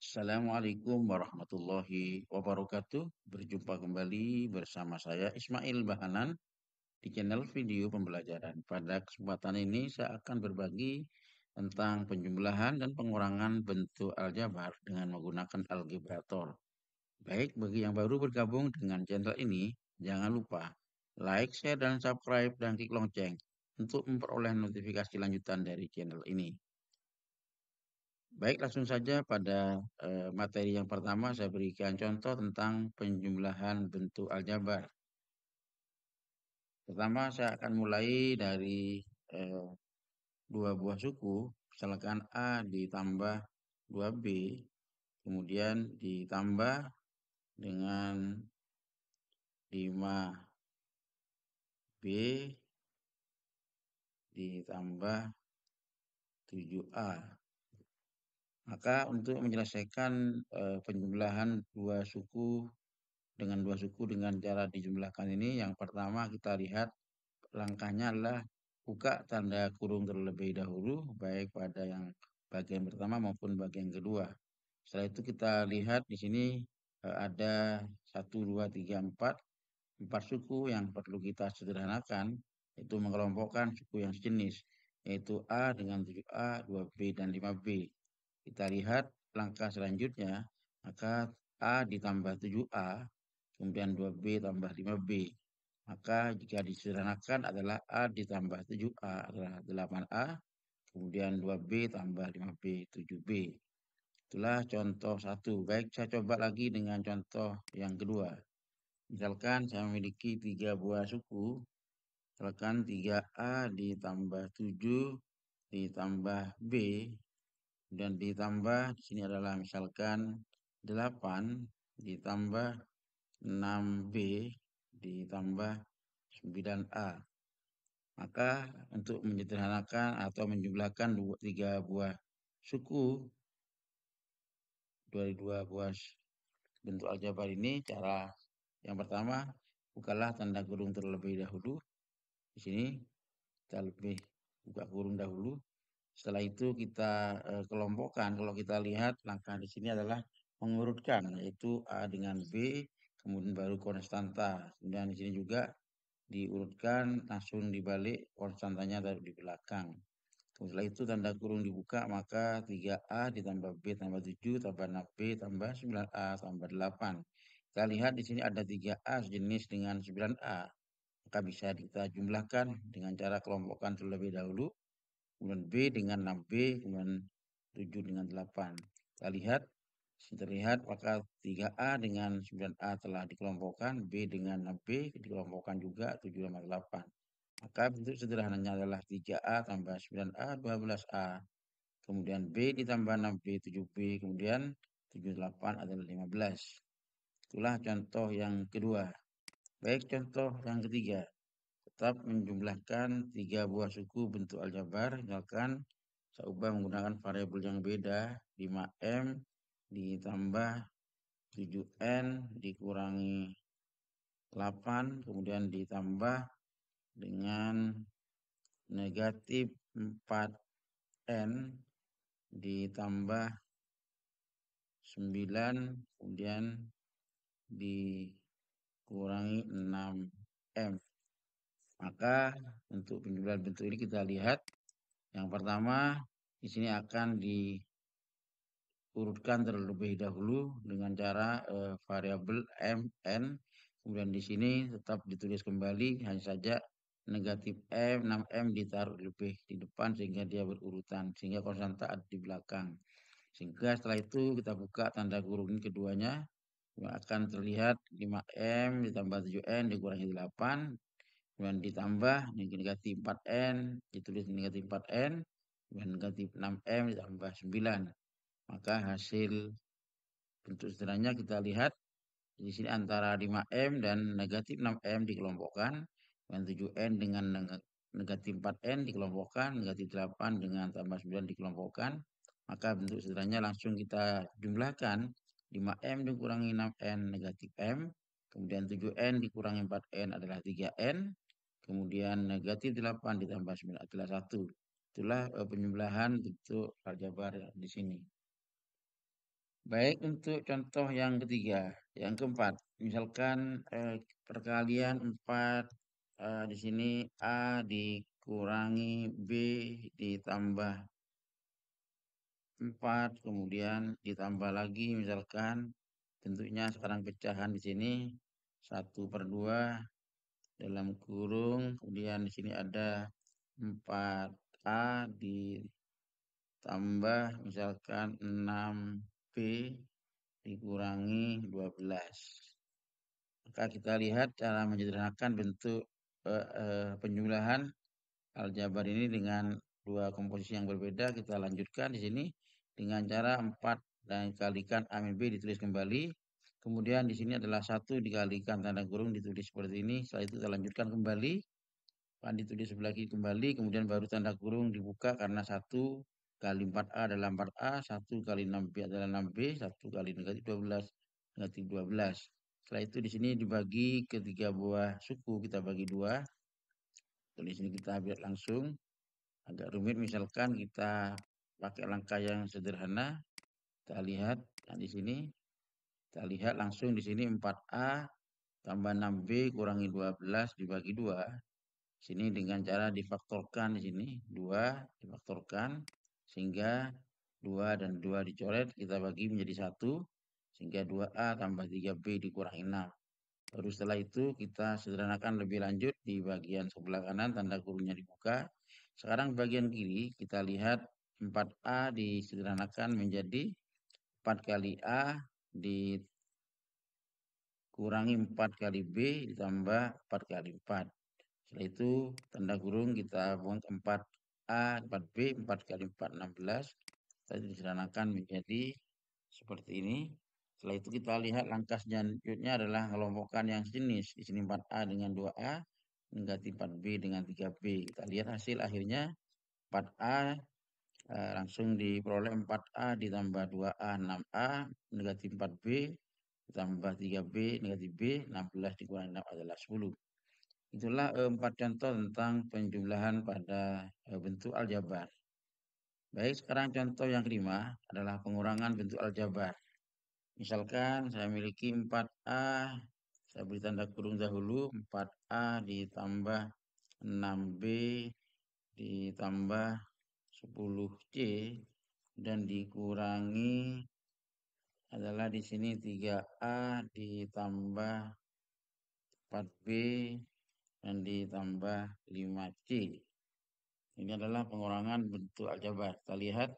Assalamualaikum warahmatullahi wabarakatuh. Berjumpa kembali bersama saya Ismail Bahanan di channel video pembelajaran. Pada kesempatan ini saya akan berbagi tentang penjumlahan dan pengurangan bentuk aljabar dengan menggunakan algebrator. Baik, bagi yang baru bergabung dengan channel ini, jangan lupa like, share, dan subscribe dan klik lonceng untuk memperoleh notifikasi lanjutan dari channel ini. Baik, langsung saja pada materi yang pertama saya berikan contoh tentang penjumlahan bentuk aljabar. Pertama saya akan mulai dari dua buah suku, misalkan A ditambah 2B, kemudian ditambah dengan 5B ditambah 7A. Maka untuk menyelesaikan penjumlahan dua suku dengan cara dijumlahkan ini, yang pertama kita lihat langkahnya adalah buka tanda kurung terlebih dahulu, baik pada yang bagian pertama maupun bagian kedua. Setelah itu kita lihat di sini ada 1, 2, 3, 4 suku yang perlu kita sederhanakan, yaitu mengelompokkan suku yang sejenis, yaitu A dengan 7A, 2B, dan 5B. Kita lihat langkah selanjutnya, maka A ditambah 7A, kemudian 2B tambah 5B. Maka jika disederhanakan adalah A ditambah 7A adalah 8A, kemudian 2B tambah 5B, 7B. Itulah contoh satu. Baik, saya coba lagi dengan contoh yang kedua. Misalkan saya memiliki 3 buah suku, misalkan 3A ditambah 7 ditambah B, dan ditambah di sini adalah misalkan 8 ditambah 6B ditambah 9A. Maka untuk menyederhanakan atau menjumlahkan 3 buah suku dari 2 buah bentuk aljabar ini, cara yang pertama bukalah tanda kurung terlebih dahulu. Di sini kita lebih buka kurung dahulu. Setelah itu kita kelompokkan. Kalau kita lihat langkah di sini adalah mengurutkan, yaitu A dengan B, kemudian baru konstanta. Kemudian di sini juga diurutkan langsung dibalik, konstantanya taruh di belakang. Setelah itu tanda kurung dibuka, maka 3A ditambah B tambah 7 tambah 6B tambah 9A tambah 8. Kita lihat di sini ada 3A sejenis dengan 9A. Maka bisa kita jumlahkan dengan cara kelompokkan terlebih dahulu. Kemudian B dengan 6B, kemudian 7 dengan 8. Kita lihat, terlihat maka 3A dengan 9A telah dikelompokkan, B dengan 6B dikelompokkan juga, 7 tambah 8. Maka bentuk sederhananya adalah 3A tambah 9A, 12A. Kemudian B ditambah 6B, 7B, kemudian 7, 8 adalah 15. Itulah contoh yang kedua. Baik, contoh yang ketiga. Tetap menjumlahkan 3 buah suku bentuk aljabar. Misalkan saya ubah menggunakan variabel yang beda, 5M ditambah 7N dikurangi 8, kemudian ditambah dengan negatif 4N ditambah 9, kemudian dikurangi 6M. Maka untuk penjumlahan bentuk ini kita lihat, yang pertama di sini akan diurutkan terlebih dahulu dengan cara variabel MN. Kemudian di sini tetap ditulis kembali, hanya saja negatif M, 6M ditaruh lebih di depan sehingga dia berurutan, sehingga konstanta ada di belakang. Sehingga setelah itu kita buka tanda kurung keduanya, akan terlihat 5M ditambah 7N dikurangi 8, kemudian ditambah negatif 4N, ditulis negatif 4N, kemudian negatif 6M ditambah 9. Maka hasil bentuk sederhananya kita lihat di sini antara 5M dan negatif 6M dikelompokkan, dan 7N dengan negatif 4N dikelompokkan, negatif 8 dengan tambah 9 dikelompokkan. Maka bentuk sederhananya langsung kita jumlahkan, 5M dikurangi 6N negatif M, kemudian 7N dikurangi 4N adalah 3N, kemudian negatif 8 ditambah 9 adalah 1. Itulah penjumlahan bentuk aljabar di sini. Baik, untuk contoh yang ketiga, yang keempat, misalkan perkalian 4 di sini A dikurangi B ditambah 4, kemudian ditambah lagi misalkan bentuknya sekarang pecahan di sini 1/2 dalam kurung, kemudian di sini ada 4A ditambah misalkan 6B dikurangi 12. Maka kita lihat cara menyederhanakan bentuk penjumlahan aljabar ini dengan dua komposisi yang berbeda. Kita lanjutkan di sini dengan cara 4 dan dikalikan A min B ditulis kembali. Kemudian di sini adalah 1 dikalikan tanda kurung ditulis seperti ini. Setelah itu kita lanjutkan kembali. Pan ditulis sebelah kiri kembali, kemudian baru tanda kurung dibuka karena 1 kali 4A adalah 4A, 1 kali 6B adalah 6B, 1 kali negatif 12, negatif 12. Setelah itu di sini dibagi ke 3 buah suku, kita bagi 2. Di sini kita lihat langsung, agak rumit misalkan kita pakai langkah yang sederhana. Kita lihat, nah di sini kita lihat langsung di sini 4A tambah 6B kurangi 12 dibagi 2. Sini dengan cara difaktorkan di sini 2 difaktorkan sehingga 2 dan 2 dicoret kita bagi menjadi 1 sehingga 2A tambah 3B dikurangi 6. Baru setelah itu kita sederhanakan lebih lanjut di bagian sebelah kanan tanda kurungnya dibuka. Sekarang bagian kiri kita lihat 4A disederhanakan menjadi 4 kali A dikurangi 4 kali B ditambah 4 kali 4. Setelah itu tanda kurung kita buang ke 4A, 4B, 4 kali 4, 16. Tadi disederhanakan menjadi seperti ini. Setelah itu kita lihat langkah selanjutnya adalah mengelompokkan yang sejenis. Di sini 4A dengan 2A, negatif 4B dengan 3B. Kita lihat hasil akhirnya 4A langsung diperoleh 4A ditambah 2A, 6A, negatif 4B, ditambah 3B, negatif B, 16 dikurangi 6 adalah 10. Itulah 4 contoh tentang penjumlahan pada bentuk aljabar. Baik, sekarang contoh yang kelima adalah pengurangan bentuk aljabar. Misalkan saya memiliki 4A, saya beri tanda kurung dahulu, 4A ditambah 6B ditambah 10C dan dikurangi adalah di sini 3A ditambah 4B dan ditambah 5C. Ini adalah pengurangan bentuk aljabar. Kita lihat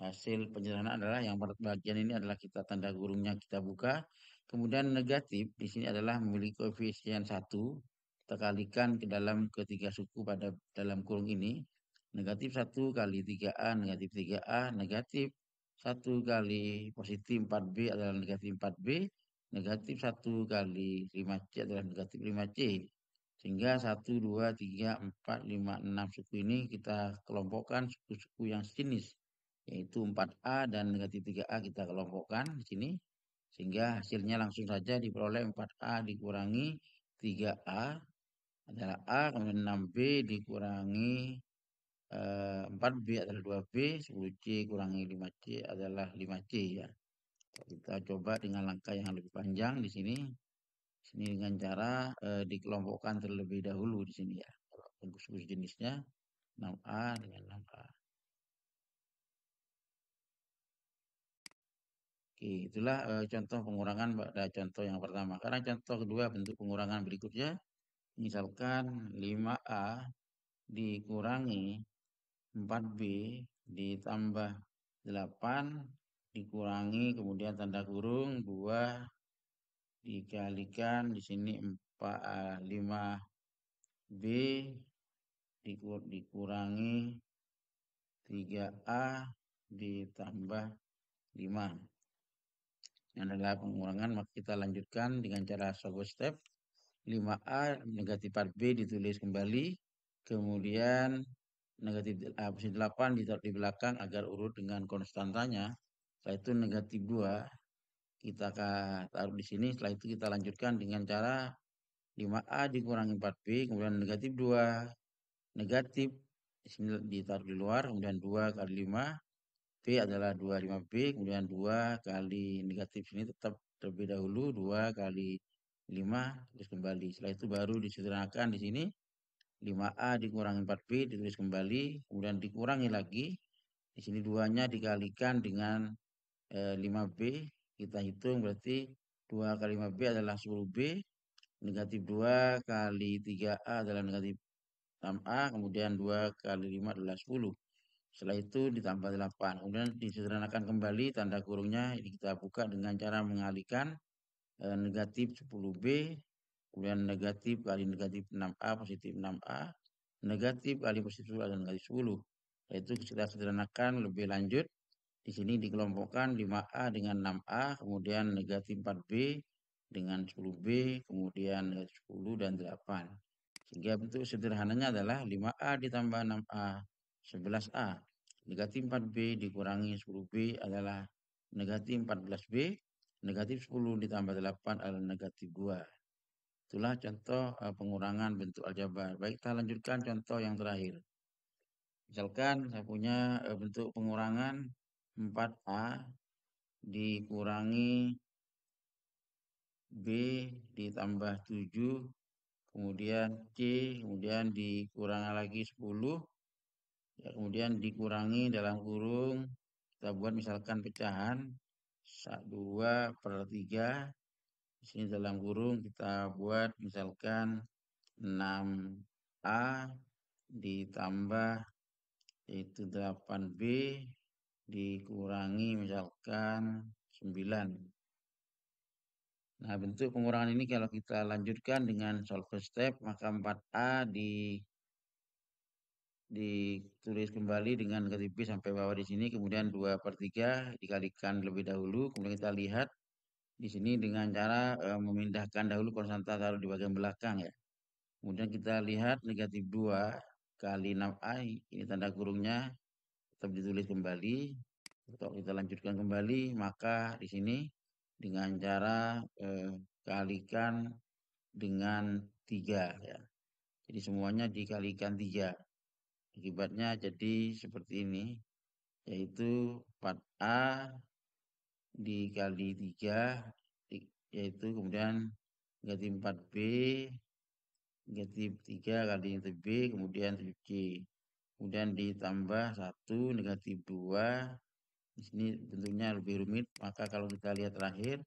hasil penyederhanaan adalah yang bagian ini adalah kita tanda kurungnya kita buka. Kemudian negatif di sini adalah memiliki koefisien 1. Kita kalikan ke dalam ketiga suku pada dalam kurung ini. Negatif 1 kali 3A, negatif 3A, negatif 1 kali positif 4B adalah negatif 4B, negatif 1 kali 5C adalah negatif 5C. Sehingga 1, 2, 3, 4, 5, 6 suku ini kita kelompokkan suku-suku yang sejenis. Yaitu 4A dan negatif 3A kita kelompokkan di sini. Sehingga hasilnya langsung saja diperoleh 4A dikurangi 3A adalah A, kemudian 6B dikurangi 4B adalah 2B, 10C kurangi 5C adalah 5C ya. Kita coba dengan langkah yang lebih panjang di sini. Sini dengan cara dikelompokkan terlebih dahulu di sini ya. Suku jenisnya 6A dengan 6A. Oke, itulah contoh pengurangan pada contoh yang pertama. Karena contoh kedua bentuk pengurangan berikutnya. Misalkan 5A dikurangi 4B ditambah 8 dikurangi kemudian tanda kurung 2 dikalikan di sini 5B dikurangi 3A ditambah 5. Ini adalah pengurangan, maka kita lanjutkan dengan cara sebuah step. 5A negatif 4B ditulis kembali, kemudian negatif 8 ditaruh di belakang agar urut dengan konstantanya. Setelah itu negatif 2 kita taruh di sini. Setelah itu kita lanjutkan dengan cara 5A dikurangi 4B, kemudian negatif 2 negatif di sini ditaruh di luar, kemudian 2 kali 5 adalah 25B, kemudian 2 kali negatif ini tetap terlebih dahulu, 2 kali 5, terus kembali. Setelah itu baru disederhanakan di sini, 5A dikurangi 4B, ditulis kembali, kemudian dikurangi lagi. Di sini 2-nya dikalikan dengan 5B, kita hitung berarti 2 kali 5B adalah 10B, negatif 2 kali 3A adalah negatif 6A, kemudian 2 kali 5 adalah 10. Setelah itu ditambah 8. Kemudian disederhanakan kembali tanda kurungnya. Ini kita buka dengan cara mengalihkan negatif 10B, kemudian negatif kali negatif 6A, positif 6A, negatif kali positif 10 adalah negatif 10. Yaitu kita sederhanakan lebih lanjut. Di sini dikelompokkan 5A dengan 6A, kemudian negatif 4B dengan 10B, kemudian negatif 10 dan 8. Sehingga bentuk sederhananya adalah 5A ditambah 6A, 11A. Negatif 4B dikurangi 10B adalah negatif 14B, negatif 10 ditambah 8 adalah negatif 2. Itulah contoh pengurangan bentuk aljabar. Baik, kita lanjutkan contoh yang terakhir. Misalkan saya punya bentuk pengurangan 4A dikurangi B ditambah 7, kemudian C, kemudian dikurangi lagi 10, ya, kemudian dikurangi dalam kurung, kita buat misalkan pecahan 2/3. Di sini dalam kurung kita buat misalkan 6A ditambah yaitu 8B dikurangi misalkan 9. Nah, bentuk pengurangan ini kalau kita lanjutkan dengan solver step, maka 4A ditulis kembali dengan negatif B sampai bawah di sini, kemudian 2/3 dikalikan lebih dahulu, kemudian kita lihat di sini dengan cara memindahkan dahulu konstanta taruh di bagian belakang ya. Kemudian kita lihat negatif 2 kali 6A, ini tanda kurungnya tetap ditulis kembali. Kalau kita lanjutkan kembali, maka di sini dengan cara kalikan dengan 3 ya. Jadi semuanya dikalikan 3. Akibatnya jadi seperti ini, yaitu 4A dikali 3, yaitu kemudian negatif 4B, negatif 3 kali negatif B, kemudian 7C. Kemudian ditambah 1, negatif 2. Di sini bentuknya lebih rumit, maka kalau kita lihat terakhir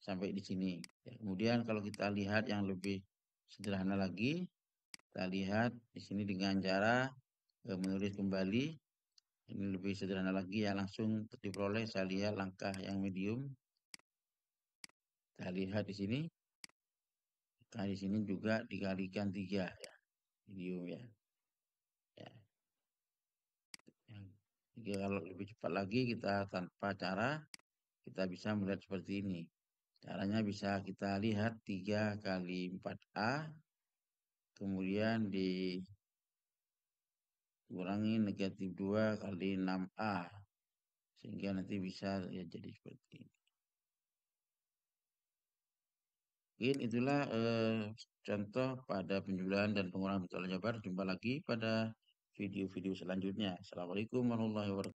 sampai di sini. Ya, kemudian kalau kita lihat yang lebih sederhana lagi, kita lihat di sini dengan cara menulis kembali. Ini lebih sederhana lagi ya, langsung diperoleh. Saya lihat langkah yang medium. Kita lihat di sini. Nah, di sini juga dikalikan 3 ya, medium ya. Ya. Jika kalau lebih cepat lagi kita tanpa cara kita bisa melihat seperti ini. Caranya bisa kita lihat 3 kali 4A, kemudian dikurangi negatif 2 kali 6A. Sehingga nanti bisa ya jadi seperti ini. Mungkin itulah contoh pada penjumlahan dan pengurangan bentuk aljabar. Jumpa lagi pada video-video selanjutnya. Assalamualaikum warahmatullahi wabarakatuh.